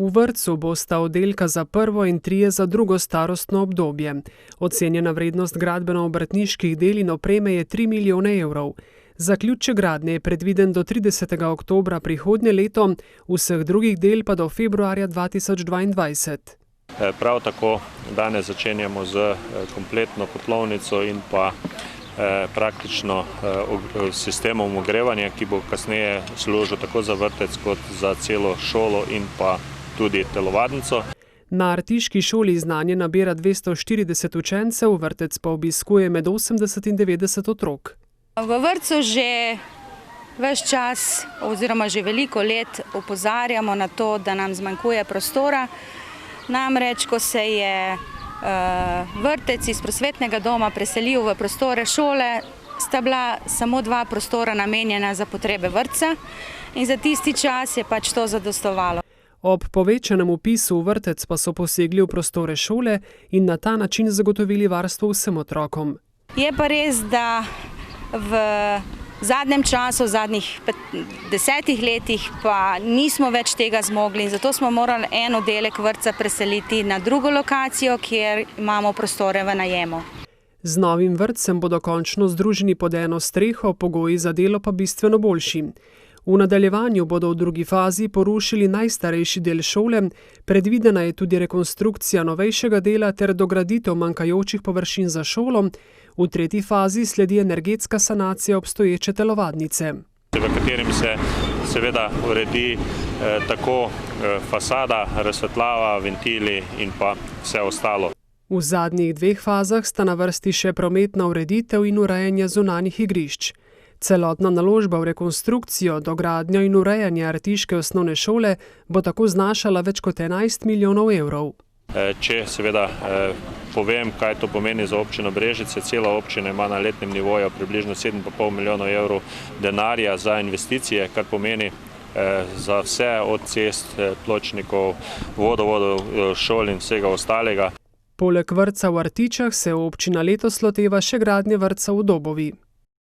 V vrtcu bosta oddelka za prvo in 3 za drugo starostno obdobje. Ocenjena vrednost gradbeno-obrtniških del in opreme je 3 milijone evrov. Zaključek gradnje je predviden do 30. oktobra prihodnje leto, vseh drugih del pa do februarja 2022. Prav tako danes začenjamo z kompletno kotlovnico in pa praktično sistemom ogrevanja, ki bo kasneje služil tako za vrtec kot za celo šolo in pa tudi telovadnico. Na Artiški šoli znanje nabira 240 učencev, vrtec pa obiskuje med 80 in 90 otrok. V vrtcu že ves čas oziroma že veliko let opozarjamo na to, da nam zmanjkuje prostora. Namreč, ko se je vrtec iz prosvetnega doma preselil v prostore šole, sta bila samo 2 prostora namenjena za potrebe vrtca in za tisti čas je pač to zadostovalo. Ob povečanem vpisu v vrtec pa so posegli v prostore šole in na ta način zagotovili varstvo vsem otrokom. Je pa res, da v zadnjem času, v zadnjih 10 letih pa nismo več tega zmogli in zato smo morali en oddelek vrtca preseliti na drugo lokacijo, kjer imamo prostore v najemu. Z novim vrtcem bodo končno združeni pod eno streho, pogoji za delo pa bistveno boljši. V nadaljevanju bodo v drugi fazi porušili najstarejši del šole, predvidena je tudi rekonstrukcija novejšega dela ter dograditev manjkajočih površin za šolo, v tretji fazi sledi energetska sanacija obstoječe telovadnice. V katerim se seveda uredi tako fasada, razsvetljava, ventili in pa vse ostalo. V zadnjih 2 fazah sta na vrsti še prometna ureditev in urejanje zunanjih igrišč. Celotna naložba v rekonstrukcijo, dogradnjo in urejanje Artiške osnovne šole bo tako znašala več kot 11 milijonov evrov. Če seveda povem, kaj to pomeni za občino Brežice, cela občina ima na letnem nivoju približno 7,5 milijonov evrov denarja za investicije, kar pomeni za vse od cest, pločnikov, vodovodov, šol in vsega ostalega. Poleg vrtca v Artičah se občina letos loteva še gradnje vrtca v Dobovi.